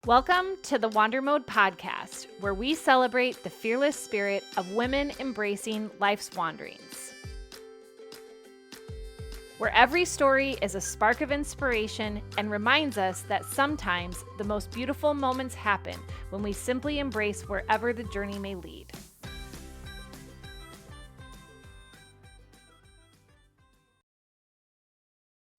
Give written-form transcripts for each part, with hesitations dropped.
Welcome to the Wander Mode podcast, where we celebrate the fearless spirit of women embracing life's wanderings. Where every story is a spark of inspiration and reminds us that sometimes the most beautiful moments happen when we simply embrace wherever the journey may lead.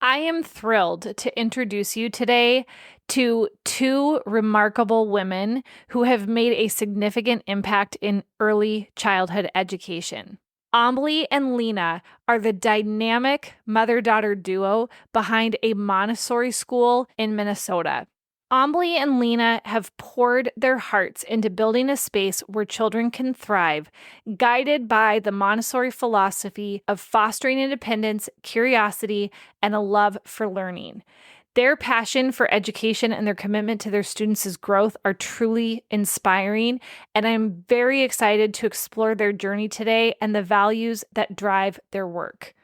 I am thrilled to introduce you today to two remarkable women who have made a significant impact in early childhood education. Ambily and Lena are the dynamic mother-daughter duo behind a Montessori school in Minnesota. Ambily and Lena have poured their hearts into building a space where children can thrive, guided by the Montessori philosophy of fostering independence, curiosity, and a love for learning. Their passion for education and their commitment to their students' growth are truly inspiring, and I'm very excited to explore their journey today and the values that drive their work.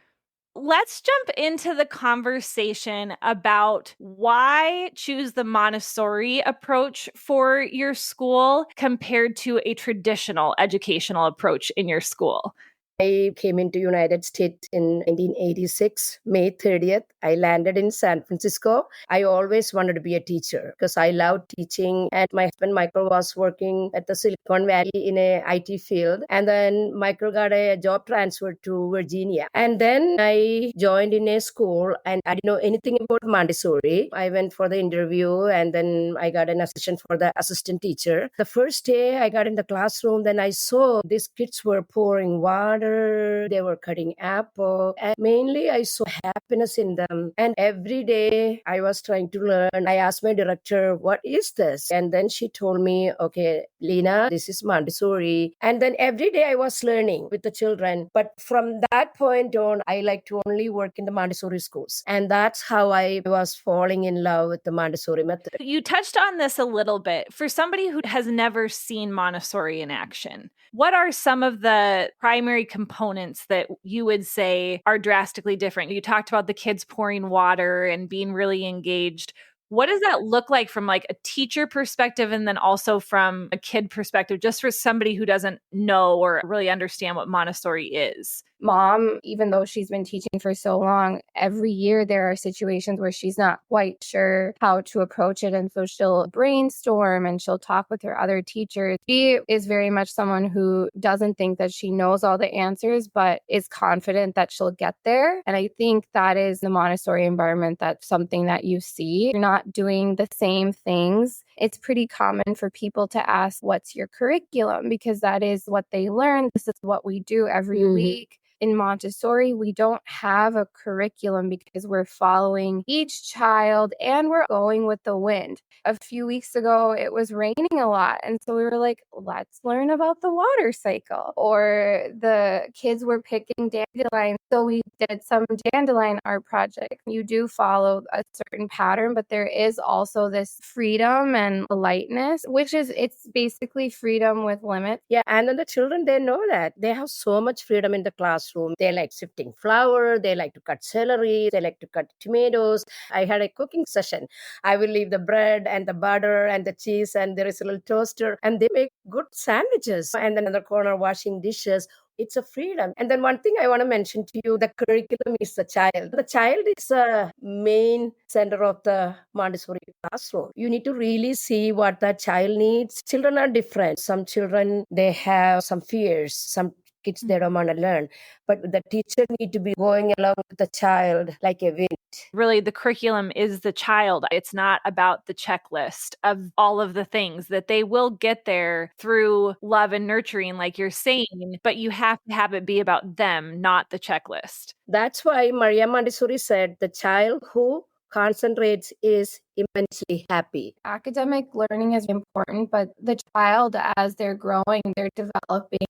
Let's jump into the conversation about why choose the Montessori approach for your school compared to a traditional educational approach in your school. I came into United States in 1986, May 30th. I landed in San Francisco. I always wanted to be a teacher because I love teaching. And my husband, Michael, was working at the Silicon Valley in a IT field. And then Michael got a job transfer to Virginia. And then I joined in a school and I didn't know anything about Montessori. I went for the interview and then I got an assistant for the assistant teacher. The first day I got in the classroom, then I saw these kids were pouring water. They were cutting apple, and mainly I saw happiness in them. And every day I was trying to learn. I asked my director, what is this? And then she told me, okay, Leena, this is Montessori. And then every day I was learning with the children. But from that point on, I like to only work in the Montessori schools. And that's how I was falling in love with the Montessori method. You touched on this a little bit. For somebody who has never seen Montessori in action, what are some of the primary components that you would say are drastically different? You talked about the kids pouring water and being really engaged. What does that look like from like a teacher perspective and then also from a kid perspective, just for somebody who doesn't know or really understand what Montessori is? Mom, even though she's been teaching for so long, every year there are situations where she's not quite sure how to approach it. And so she'll brainstorm and she'll talk with her other teachers. She is very much someone who doesn't think that she knows all the answers, but is confident that she'll get there. And I think that is the Montessori environment. That's something that you see. You're not doing the same things. It's pretty common for people to ask, what's your curriculum? Because that is what they learn. This is what we do every week. In Montessori, we don't have a curriculum because we're following each child and we're going with the wind. A few weeks ago, it was raining a lot. And so we were like, let's learn about the water cycle. Or the kids were picking dandelions. So we did some dandelion art project. You do follow a certain pattern, but there is also this freedom and lightness, it's basically freedom with limits. Yeah, and then the children, they know that. They have so much freedom in the classroom. They like sifting flour, they like to cut celery, they like to cut tomatoes. I had a cooking session. I will leave the bread and the butter and the cheese, and there is a little toaster, and they make good sandwiches. And then in the corner, washing dishes. It's a freedom. And then one thing I want to mention to you, the curriculum is the child. The child is the main center of the Montessori classroom. You need to really see what the child needs. Children are different. Some children, they have some fears. Some kids, they don't want to learn. But the teacher need to be going along with the child like a wind. Really, the curriculum is the child. It's not about the checklist of all of the things that they will get there through love and nurturing, like you're saying, but you have to have it be about them, not the checklist. That's why Maria Montessori said the child who concentrates is immensely happy. Academic learning is important, but the child, as they're growing, they're developing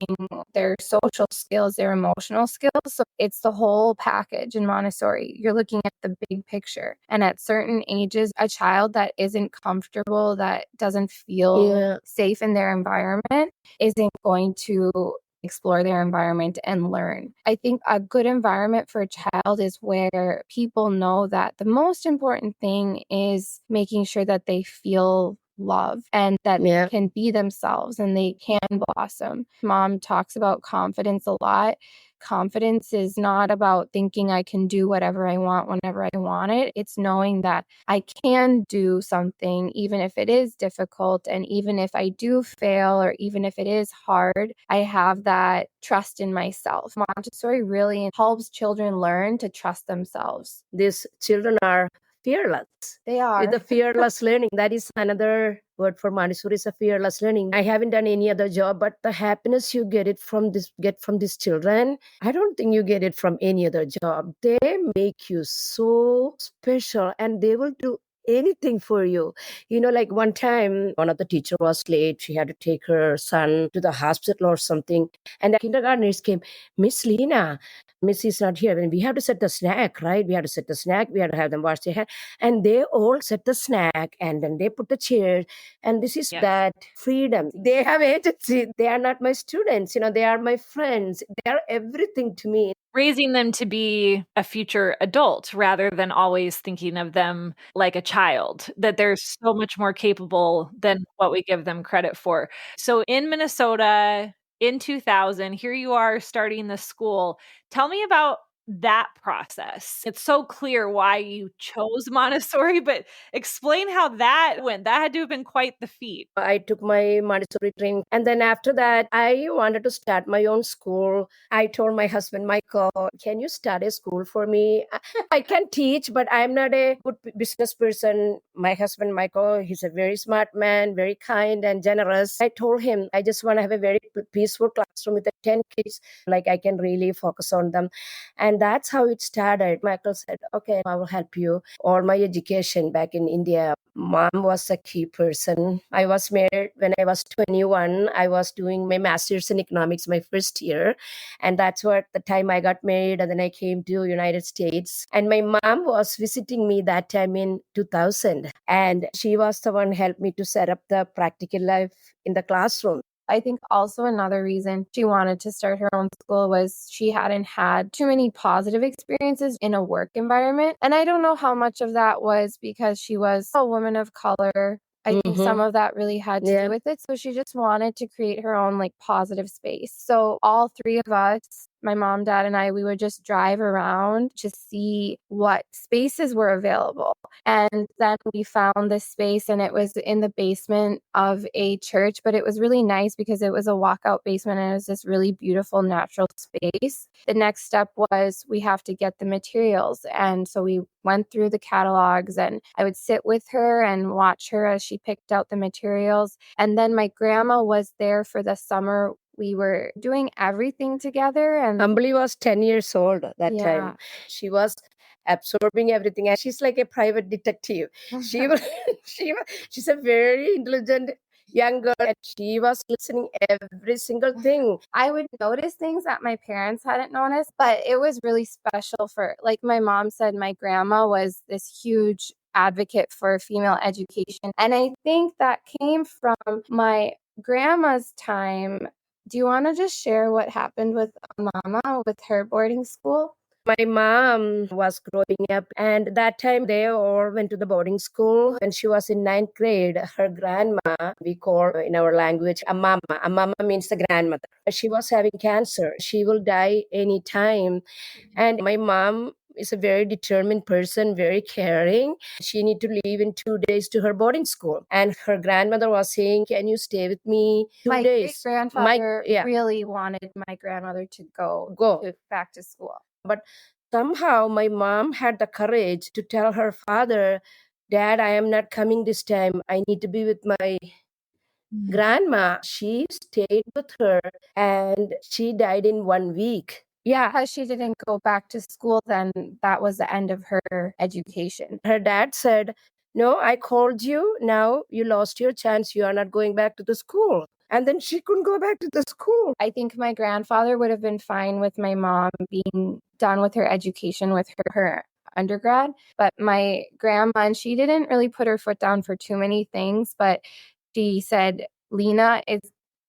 their social skills, their emotional skills. So it's the whole package in Montessori. You're looking at the big picture. And at certain ages, a child that isn't comfortable, that doesn't feel safe in their environment, isn't going to explore their environment and learn. I think a good environment for a child is where people know that the most important thing is making sure that they feel love and that Yeah. they can be themselves and they can blossom. Mom talks about confidence a lot. Confidence is not about thinking I can do whatever I want whenever I want it. It's knowing that I can do something even if it is difficult, and even if I do fail or even if it is hard, I have that trust in myself. Montessori really helps children learn to trust themselves. These children are fearless. They are. With the fearless learning, that is another word for Montessori, is a fearless learning. I haven't done any other job, but the happiness you get from these children, I don't think you get it from any other job. They make you so special, and they will do anything for you. Like one time, one of the teacher was late. She had to take her son to the hospital or something. And the kindergartners came, Miss Leena, Miss is not here. And we have to set the snack, right? We have to set the snack. We have to have them wash their hands. And they all set the snack, and then they put the chair. And this is that freedom. They have agency. They are not my students. They are my friends. They are everything to me. Raising them to be a future adult rather than always thinking of them like a child, that they're so much more capable than what we give them credit for. So in Minnesota in 2000, here you are starting the school. Tell me about that process. It's so clear why you chose Montessori, but explain how that went. That had to have been quite the feat. I took my Montessori training, and then after that, I wanted to start my own school. I told my husband, Michael, can you start a school for me? I can teach, but I'm not a good business person. My husband, Michael, he's a very smart man, very kind and generous. I told him, I just want to have a very peaceful classroom with the 10 kids, like I can really focus on them. And that's how it started. Michael said, okay, I will help you. All my education back in India, Mom was a key person. I was married when I was 21. I was doing my master's in economics my first year. And that's what the time I got married, and then I came to United States. And my mom was visiting me that time in 2000. And she was the one who helped me to set up the practical life in the classroom. I think also another reason she wanted to start her own school was she hadn't had too many positive experiences in a work environment. And I don't know how much of that was because she was a woman of color. I think some of that really had to do with it. So she just wanted to create her own positive space. So all three of us, my mom, dad, and I, we would just drive around to see what spaces were available. And then we found this space, and it was in the basement of a church, but it was really nice because it was a walkout basement and it was this really beautiful natural space. The next step was we have to get the materials. And so we went through the catalogs, and I would sit with her and watch her as she picked out the materials. And then my grandma was there for the summer. We were doing everything together. And Ambily was 10 years old at that time. She was absorbing everything, and she's like a private detective. She's a very intelligent young girl, and she was listening every single thing. I would notice things that my parents hadn't noticed, but it was really special for, like my mom said, my grandma was this huge advocate for female education. And I think that came from my grandma's time. Do you want to just share what happened with Mama with her boarding school? My mom was growing up, and that time they all went to the boarding school. When she was in 9th grade, her grandma, we call in our language a mama. A mama means the grandmother. She was having cancer. She will die anytime. And my mom is a very determined person, very caring. She need to leave in 2 days to her boarding school. And her grandmother was saying, can you stay with me 2 days? My grandfather really wanted my grandmother to go back to school. But somehow my mom had the courage to tell her father, Dad, I am not coming this time. I need to be with my grandma. She stayed with her, and she died in 1 week. Yeah. Because she didn't go back to school, then that was the end of her education. Her dad said, no, I called you. Now you lost your chance. You are not going back to the school. And then she couldn't go back to the school. I think my grandfather would have been fine with my mom being done with her education with her undergrad. But my grandma, and she didn't really put her foot down for too many things, but she said, Leena is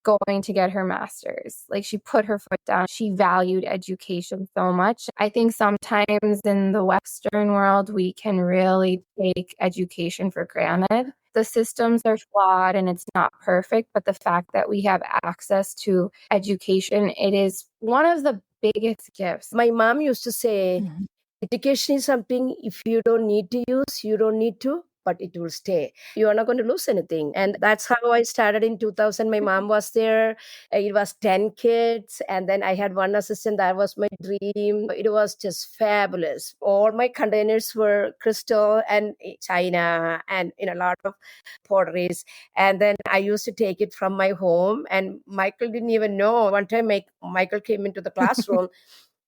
going to get her master's. She put her foot down. She valued education so much. I think sometimes in the Western world, we can really take education for granted. The systems are flawed and it's not perfect, but the fact that we have access to education, it is one of the biggest gifts. My mom used to say, Mhm. education is something if you don't need to use, you don't need to, but it will stay. You are not going to lose anything. And that's how I started in 2000. My mom was there. It was 10 kids. And then I had one assistant. That was my dream. It was just fabulous. All my containers were crystal and china and in a lot of potteries. And then I used to take it from my home. And Michael didn't even know. One time, Michael came into the classroom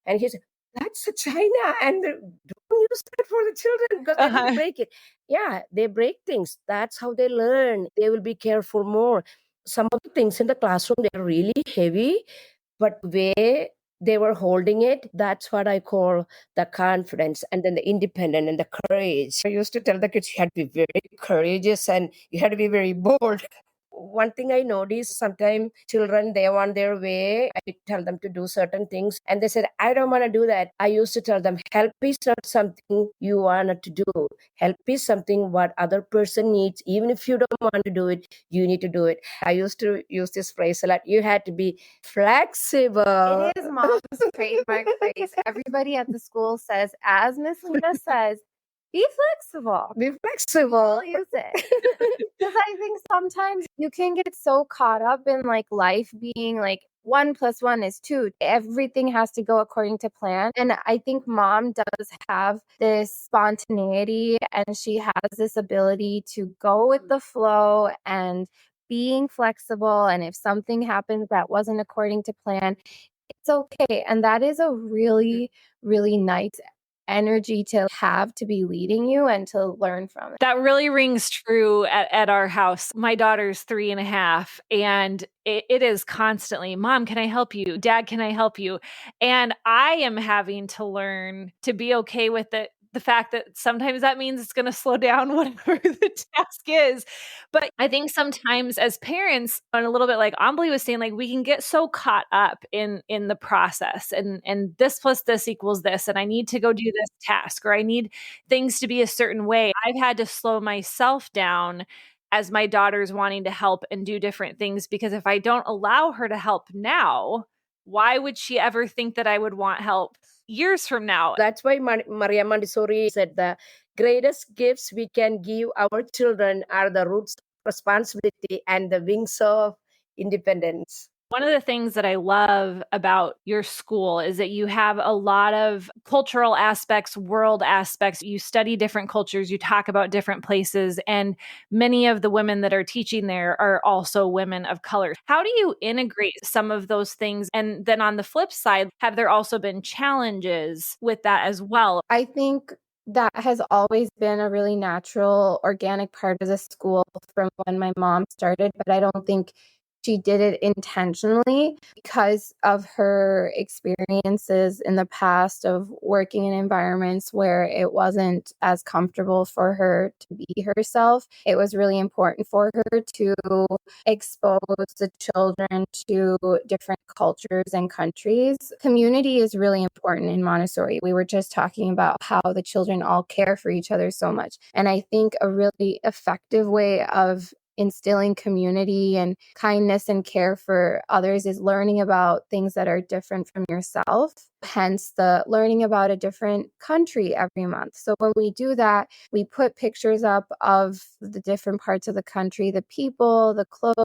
and he said, that's a china, and don't use that for the children because they're going to break it. Yeah, they break things. That's how they learn. They will be careful more. Some of the things in the classroom, they're really heavy, but the way they were holding it, that's what I call the confidence and then the independent and the courage. I used to tell the kids you had to be very courageous and you had to be very bold. One thing I noticed, sometimes children, they want their way. I tell them to do certain things and they said, I don't want to do that. I used to tell them, help is not something you want to do. Help is something what other person needs. Even if you don't want to do it, you need to do it. I used to use this phrase a lot. You had to be flexible. It is mom's trademark phrase. Everybody at the school says, as Miss Leena says, be flexible. Be flexible. We'll use it. Because I think sometimes you can get so caught up in like life being like 1+1 is 2. Everything has to go according to plan. And I think mom does have this spontaneity and she has this ability to go with the flow and being flexible. And if something happens that wasn't according to plan, it's okay. And that is a really, really nice energy to have to be leading you and to learn from it. That really rings true at our house. My daughter's 3.5, and it is constantly, Mom, can I help you? Dad, can I help you? And I am having to learn to be okay with it. The fact that sometimes that means it's going to slow down whatever the task is. But I think sometimes as parents, and a little bit like Ambily was saying, like we can get so caught up in the process and this plus this equals this, and I need to go do this task, or I need things to be a certain way. I've had to slow myself down as my daughter's wanting to help and do different things, because if I don't allow her to help now, why would she ever think that I would want help years from now? That's why Maria Montessori said the greatest gifts we can give our children are the roots of responsibility and the wings of independence. One of the things that I love about your school is that you have a lot of cultural aspects, world aspects. You study different cultures, you talk about different places, and many of the women that are teaching there are also women of color. How do you integrate some of those things? And then on the flip side, have there also been challenges with that as well? I think that has always been a really natural, organic part of the school from when my mom started, but I don't think she did it intentionally because of her experiences in the past of working in environments where it wasn't as comfortable for her to be herself. It was really important for her to expose the children to different cultures and countries. Community is really important in Montessori. We were just talking about how the children all care for each other so much. And I think a really effective way of instilling community and kindness and care for others is learning about things that are different from yourself, hence the learning about a different country every month. So when we do that, we put pictures up of the different parts of the country, the people, the clothes,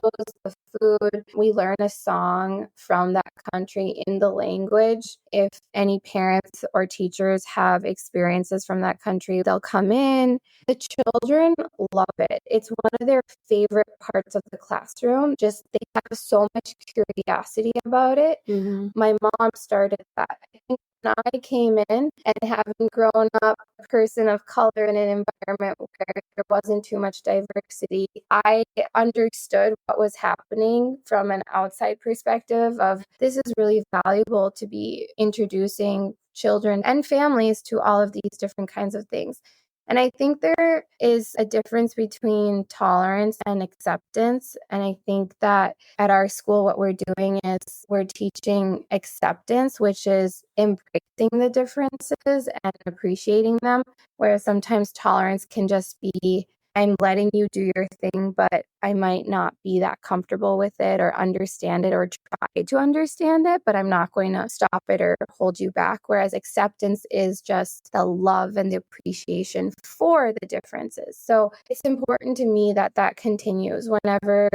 the food. We learn a song from that country in the language. If any parents or teachers have experiences from that country, they'll come in. The children love it. It's one of their favorite parts of the classroom. Just they have so much curiosity about it. Mm-hmm. My mom started that. I think when I came in and having grown up a person of color in an environment where there wasn't too much diversity, I understood what was happening from an outside perspective of this is really valuable to be introducing children and families to all of these different kinds of things. And I think there is a difference between tolerance and acceptance. And I think that at our school, what we're doing is we're teaching acceptance, which is embracing the differences and appreciating them, whereas sometimes tolerance can just be I'm letting you do your thing, but I might not be that comfortable with it or understand it or try to understand it, but I'm not going to stop it or hold you back. Whereas acceptance is just the love and the appreciation for the differences. So it's important to me that that continues. Whenever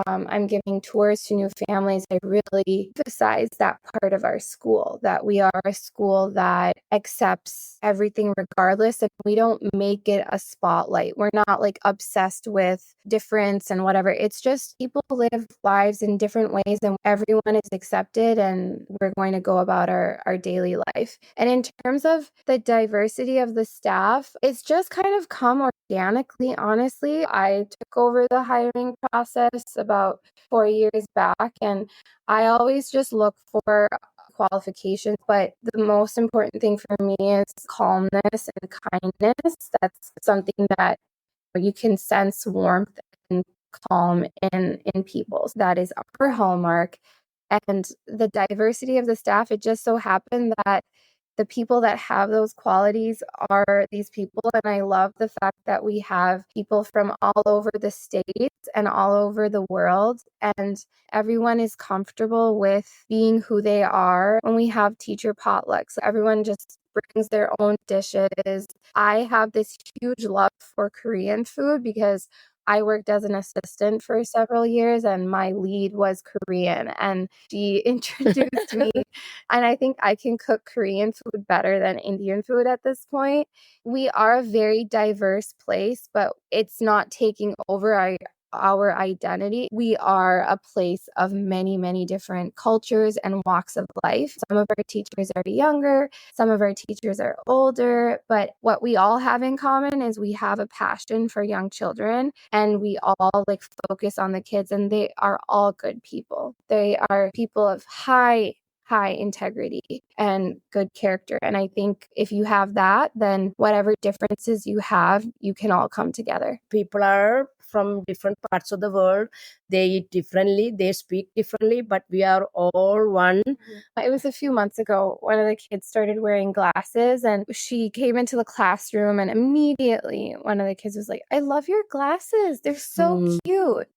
I'm giving tours to new families, I really emphasize that part of our school, that we are a school that accepts everything regardless, and we don't make it a spotlight. We're not like obsessed with difference and whatever. It's just people live lives in different ways and everyone is accepted, and we're going to go about our daily life. And in terms of the diversity of the staff, it's just kind of come organically, honestly. I took over the hiring process about 4 years back, and I always just look for qualifications, but the most important thing for me is calmness and kindness. That's something that you can sense warmth and calm in people. That is our hallmark. And the diversity of the staff, it just so happened that the people that have those qualities are these people. And I love the fact that we have people from all over the states and all over the world. And everyone is comfortable with being who they are. When we have teacher potlucks, everyone just brings their own dishes. I have this huge love for Korean food because I worked as an assistant for several years and my lead was Korean, and she introduced me, and I think I can cook Korean food better than Indian food at this point. We are a very diverse place, but it's not taking over our identity. We are a place of many, many different cultures and walks of life. Some of our teachers are younger, some of our teachers are older, but what we all have in common is we have a passion for young children, and we all like focus on the kids, and they are all good people. They are people of high integrity and good character. And I think if you have that, then whatever differences you have, you can all come together. People are from different parts of the world. They eat differently, they speak differently, but we are all one. It was a few months ago. One of the kids started wearing glasses, and she came into the classroom, and immediately one of the kids was like, "I love your glasses. They're so cute."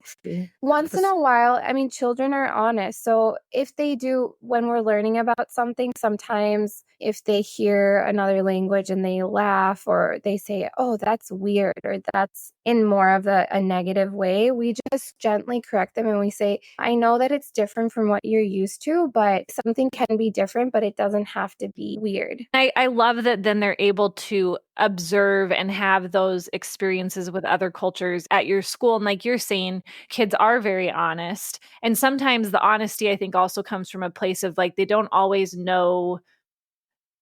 Once in a while, I mean, children are honest. So if they do, when we're learning about something, sometimes if they hear another language and they laugh or they say, "Oh, that's weird," or that's in more of a negative way, we just gently correct them and we say, "I know that it's different from what you're used to, but something can be different, but it doesn't have to be weird." I love that then they're able to observe and have those experiences with other cultures at your school. And like you're saying, kids are very honest. And sometimes the honesty, I think, also comes from a place of like they don't always know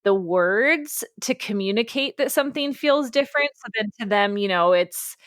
the words to communicate that something feels different. So then to them, it's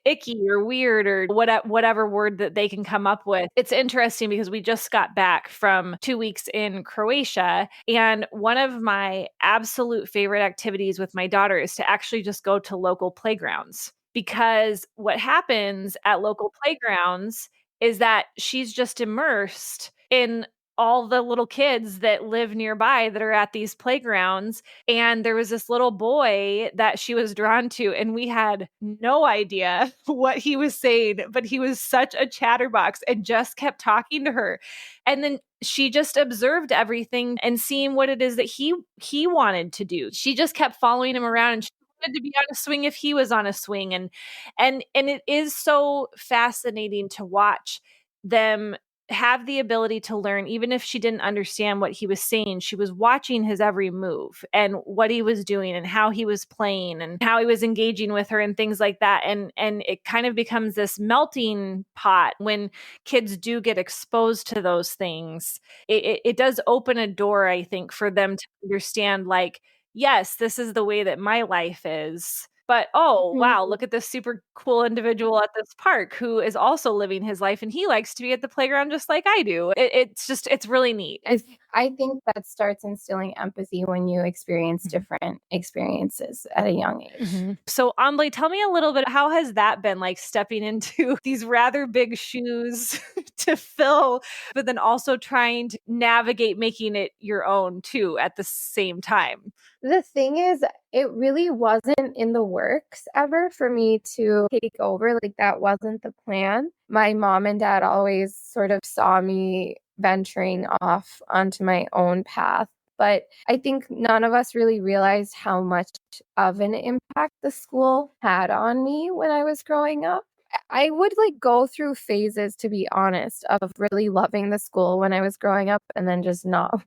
icky or weird or whatever word that they can come up with. It's interesting because we just got back from 2 weeks in Croatia, and one of my absolute favorite activities with my daughter is to actually just go to local playgrounds, because what happens at local playgrounds is that she's just immersed in all the little kids that live nearby that are at these playgrounds. And there was this little boy that she was drawn to, and we had no idea what he was saying, but he was such a chatterbox and just kept talking to her. And then she just observed everything and seeing what it is that he wanted to do. She just kept following him around, and she wanted to be on a swing if he was on a swing. And it is so fascinating to watch them have the ability to learn. Even if she didn't understand what he was saying, she was watching his every move and what he was doing and how he was playing and how he was engaging with her and things like that. And it kind of becomes this melting pot when kids do get exposed to those things. It does open a door, I think, for them to understand, like, yes, this is the way that my life is. But, oh, wow, look at this super cool individual at this park who is also living his life, and he likes to be at the playground just like I do. It's really neat. I think that starts instilling empathy when you experience different experiences at a young age. So, Ambly, tell me a little bit, how has that been, like stepping into these rather big shoes to fill, but then also trying to navigate making it your own too at the same time. The thing is, it really wasn't in the works ever for me to take over. Like, that wasn't the plan. My mom and dad always sort of saw me venturing off onto my own path. But I think none of us really realized how much of an impact the school had on me when I was growing up. I would like go through phases, to be honest, of really loving the school when I was growing up and then just not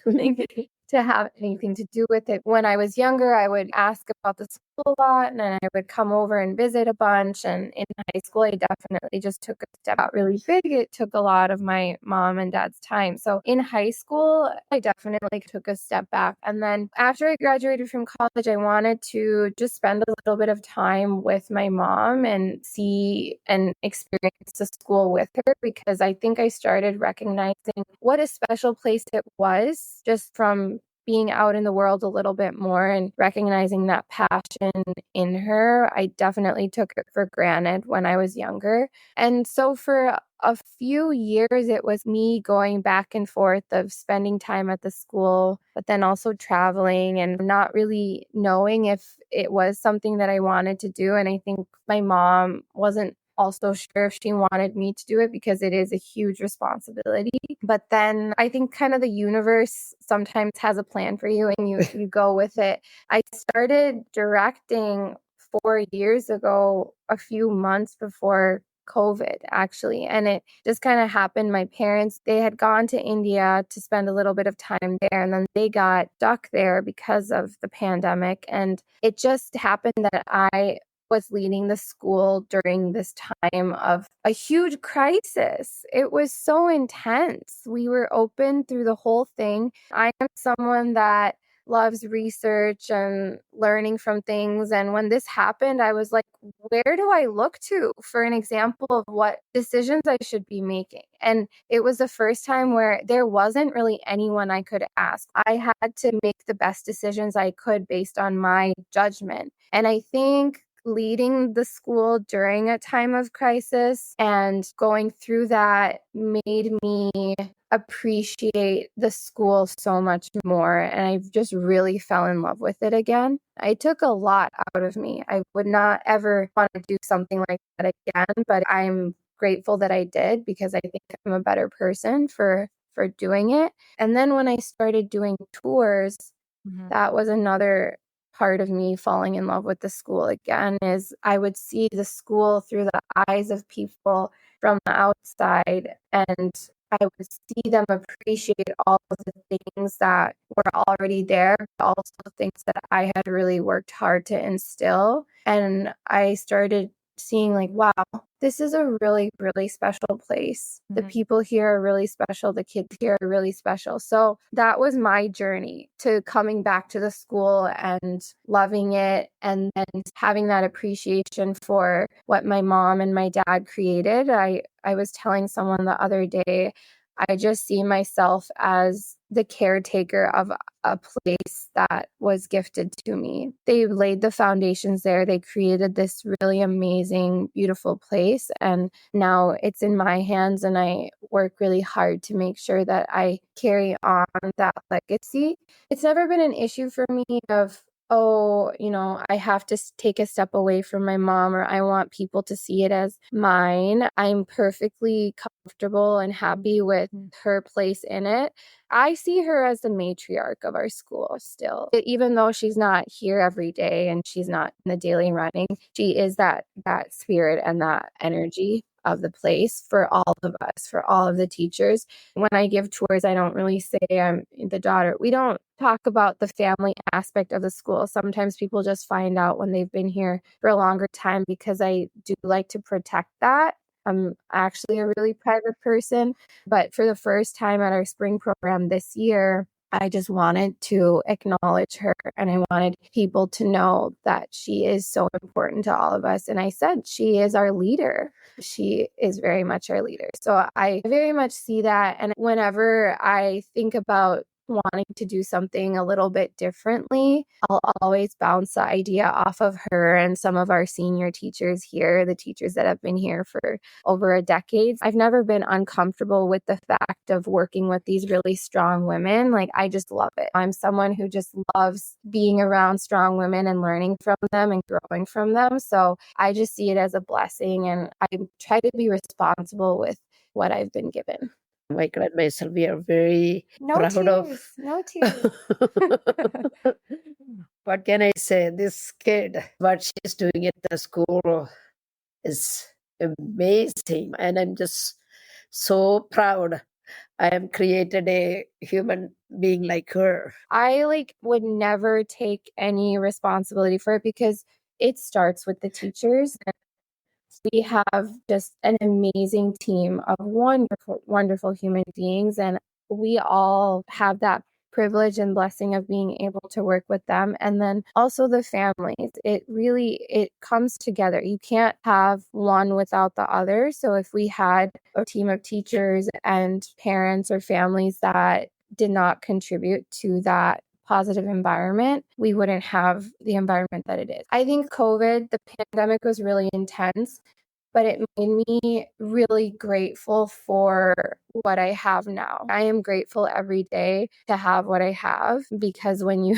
wanting to have anything to do with it. When I was younger, I would ask about the school a lot, and then I would come over and visit a bunch. And in high school, I definitely just took a step out really big. It took a lot of my mom and dad's time. So in high school, I definitely took a step back. And then after I graduated from college, I wanted to just spend a little bit of time with my mom and see and experience the school with her, because I think I started recognizing what a special place it was just from being out in the world a little bit more and recognizing that passion in her. I definitely took it for granted when I was younger. And so for a few years, it was me going back and forth of spending time at the school, but then also traveling and not really knowing if it was something that I wanted to do. And I think my mom wasn't also sure if she wanted me to do it, because it is a huge responsibility. But then I think kind of the universe sometimes has a plan for you, and you go with it. I started directing 4 years ago, a few months before COVID, actually. And it just kind of happened. My parents, they had gone to India to spend a little bit of time there, and then they got stuck there because of the pandemic. And it just happened that I was leading the school during this time of a huge crisis. It was so intense. We were open through the whole thing. I am someone that loves research and learning from things. And when this happened, I was like, where do I look to for an example of what decisions I should be making? And it was the first time where there wasn't really anyone I could ask. I had to make the best decisions I could based on my judgment. And I think leading the school during a time of crisis and going through that made me appreciate the school so much more. And I just really fell in love with it again. It took a lot out of me. I would not ever want to do something like that again, but I'm grateful that I did, because I think I'm a better person for doing it. And then when I started doing tours, that was another part of me falling in love with the school again. Is I would see the school through the eyes of people from the outside, and I would see them appreciate all of the things that were already there, but also things that I had really worked hard to instill. And I started seeing like, wow, this is a really, really special place. The people here are really special. The kids here are really special. So that was my journey to coming back to the school and loving it, and then having that appreciation for what my mom and my dad created. I was telling someone the other day, I just see myself as the caretaker of a place that was gifted to me. They laid the foundations there. They created this really amazing, beautiful place. And now it's in my hands, and I work really hard to make sure that I carry on that legacy. It's never been an issue for me of, oh, I have to take a step away from my mom, or I want people to see it as mine. I'm perfectly comfortable and happy with her place in it. I see her as the matriarch of our school still. Even though she's not here every day and she's not in the daily running, she is that spirit and that energy of the place for all of us, for all of the teachers. When I give tours, I don't really say I'm the daughter. We don't talk about the family aspect of the school. Sometimes people just find out when they've been here for a longer time, because I do like to protect that. I'm actually a really private person, but for the first time at our spring program this year, I just wanted to acknowledge her, and I wanted people to know that she is so important to all of us. And I said, she is our leader. She is very much our leader. So I very much see that. And whenever I think about wanting to do something a little bit differently, I'll always bounce the idea off of her and some of our senior teachers here, the teachers that have been here for over a decade. I've never been uncomfortable with the fact of working with these really strong women. Like, I just love it. I'm someone who just loves being around strong women and learning from them and growing from them. So I just see it as a blessing, and I try to be responsible with what I've been given. Michael and myself, we are very No proud tears, of. no tears. What can I say? This kid, what she's doing at the school is amazing. And I'm just so proud I have created a human being like her. I would never take any responsibility for it because it starts with the teachers. We have just an amazing team of wonderful, wonderful human beings, and we all have that privilege and blessing of being able to work with them. And then also the families. It comes together. You can't have one without the other. So if we had a team of teachers and parents or families that did not contribute to that positive environment, we wouldn't have the environment that it is. I think the pandemic was really intense, but it made me really grateful for what I have now. I am grateful every day to have what I have, because when you,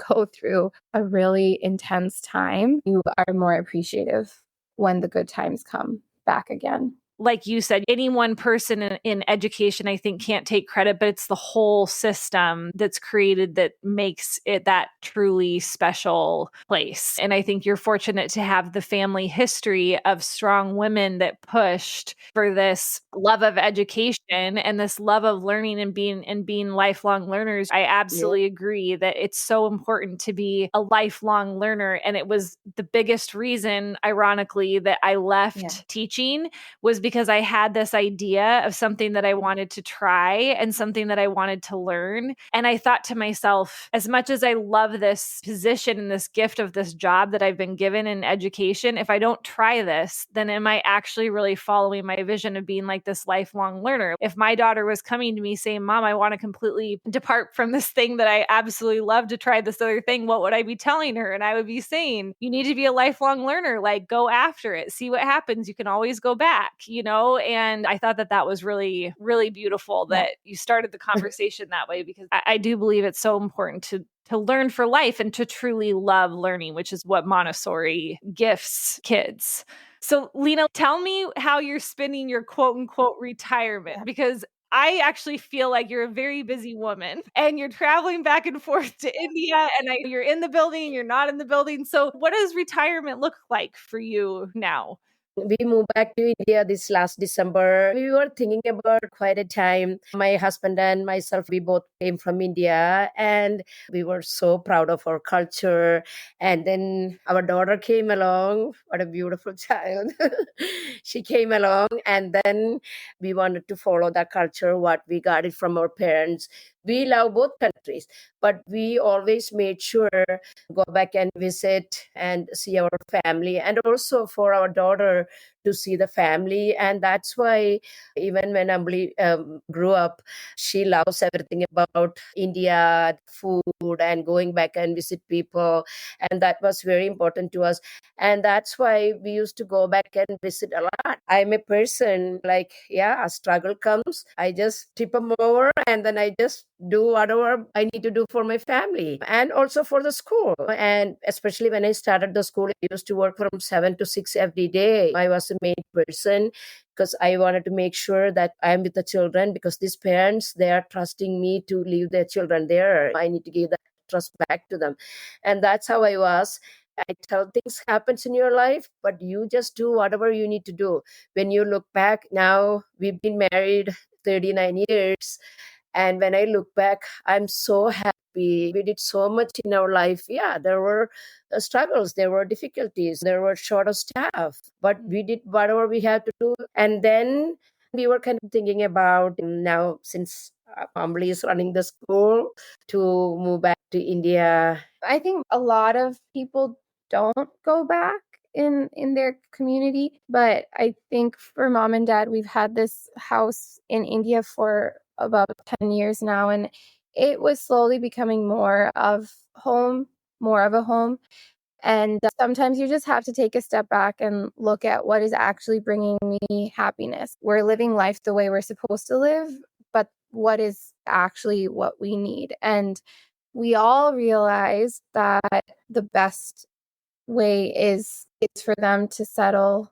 go through a really intense time, you are more appreciative when the good times come back again. Like you said, any one person in education, I think, can't take credit, but it's the whole system that's created that makes it that truly special place. And I think you're fortunate to have the family history of strong women that pushed for this love of education and this love of learning and being lifelong learners. I absolutely agree that it's so important to be a lifelong learner. And it was the biggest reason, ironically, that I left teaching was because I had this idea of something that I wanted to try and something that I wanted to learn. And I thought to myself, as much as I love this position and this gift of this job that I've been given in education, if I don't try this, then am I actually really following my vision of being like this lifelong learner? If my daughter was coming to me saying, Mom, I want to completely depart from this thing that I absolutely love to try this other thing, what would I be telling her? And I would be saying, you need to be a lifelong learner, like go after it, see what happens. You can always go back, and I thought that was really, really beautiful that you started the conversation that way, because I do believe it's so important to learn for life and to truly love learning, which is what Montessori gifts kids. So, Leena, tell me how you're spending your quote unquote retirement, because I actually feel like you're a very busy woman and you're traveling back and forth to India, and you're in the building, you're not in the building. So what does retirement look like for you now? We moved back to India this last December. We were thinking about quite a time. My husband and myself, we both came from India, and we were so proud of our culture. And then our daughter came along. What a beautiful child. She came along, and then we wanted to follow that culture, what we got it from our parents. We love both countries, but we always made sure go back and visit and see our family, and also for our daughter to see the family. And that's why even when Ambily grew up, she loves everything about India, food, and going back and visit people. And that was very important to us. And that's why we used to go back and visit a lot. I'm a person like, a struggle comes, I just tip them over, and then I just do whatever I need to do for my family and also for the school. And especially when I started the school, I used to work from 7 to 6 every day. I was a main person because I wanted to make sure that I'm with the children, because these parents, they are trusting me to leave their children there. I need to give that trust back to them. And that's how I was. I tell things happens in your life, but you just do whatever you need to do. When you look back now, we've been married 39 years. And when I look back, I'm so happy. We did so much in our life. Yeah, there were struggles, there were difficulties, there were short of staff, but we did whatever we had to do. And then we were kind of thinking about now, since Ambily is running the school, to move back to India. I think a lot of people don't go back in their community, but I think for Mom and Dad, we've had this house in India for about 10 years now, and it was slowly becoming more of a home. And sometimes you just have to take a step back and look at what is actually bringing me happiness. We're living life the way we're supposed to live, but what is actually what we need? And we all realize that the best way is for them to settle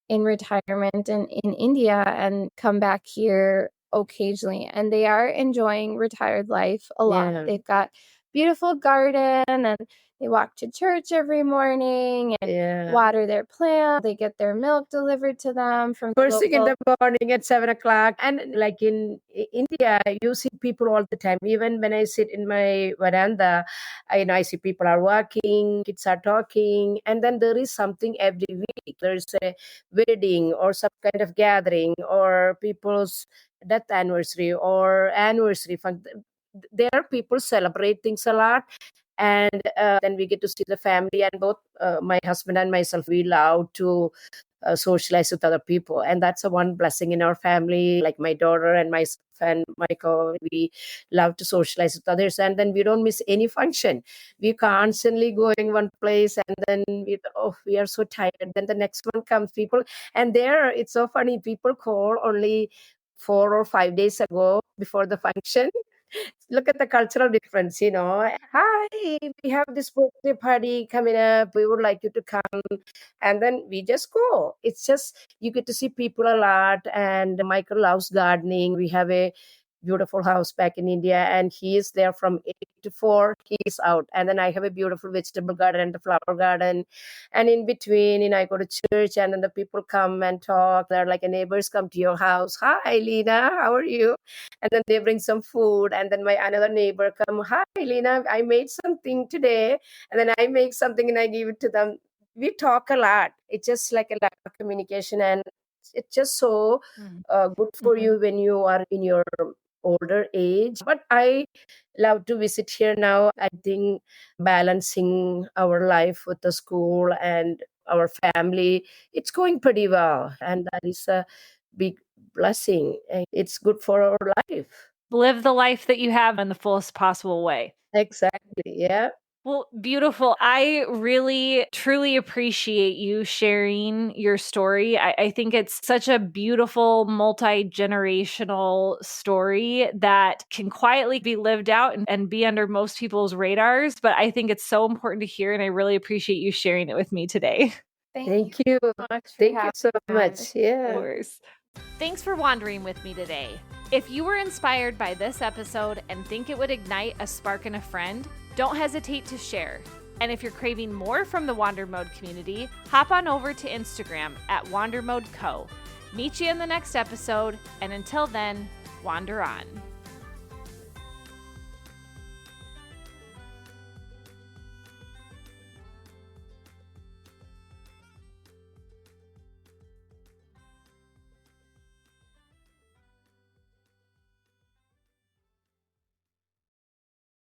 in retirement and in India and come back here occasionally. And they are enjoying retired life a lot. Yeah. They've got beautiful garden and they walk to church every morning and Yeah. water their plants. They get their milk delivered to them from First thing in local. the morning at 7 o'clock. And like in India, you see people all the time. Even when I sit in my veranda, I see people are walking, kids are talking, and then there is something every week. There's a wedding or some kind of gathering or people's death anniversary or anniversary function. There are people celebrate things a lot, and then we get to see the family. And both my husband and myself, we love to socialize with other people, and that's a one blessing in our family. Like my daughter and myself and Michael, we love to socialize with others, and then we don't miss any function. We constantly going one place, and then we are so tired, then the next one comes. People, and there it's so funny, people call only 4 or 5 days ago before the function. Look at the cultural difference, Hi, we have this birthday party coming up. We would like you to come. And then we just go. It's just, you get to see people a lot. And Michael loves gardening. We have a beautiful house back in India, and he is there from 8 to 4. He's out. And then I have a beautiful vegetable garden and a flower garden. And in between, I go to church, and then the people come and talk. They're like, neighbors come to your house. Hi, Leena, how are you? And then they bring some food, and then my another neighbor come. Hi, Leena, I made something today. And then I make something and I give it to them. We talk a lot. It's just like a lot of communication, and it's just so good for you when you are in your older age. But I love to visit here now. I think balancing our life with the school and our family, it's going pretty well, and that is a big blessing. And it's good for our life. Live the life that you have in the fullest possible way. Exactly. Yeah. Well, beautiful. I really, truly appreciate you sharing your story. I think it's such a beautiful, multi-generational story that can quietly be lived out and be under most people's radars. But I think it's so important to hear, and I really appreciate you sharing it with me today. Thank you. Thank you so much. Yeah. Of course. Thanks for wandering with me today. If you were inspired by this episode and think it would ignite a spark in a friend, don't hesitate to share. And if you're craving more from the Wander Mode community, hop on over to Instagram at WanderModeCo. Meet you in the next episode, and until then, wander on.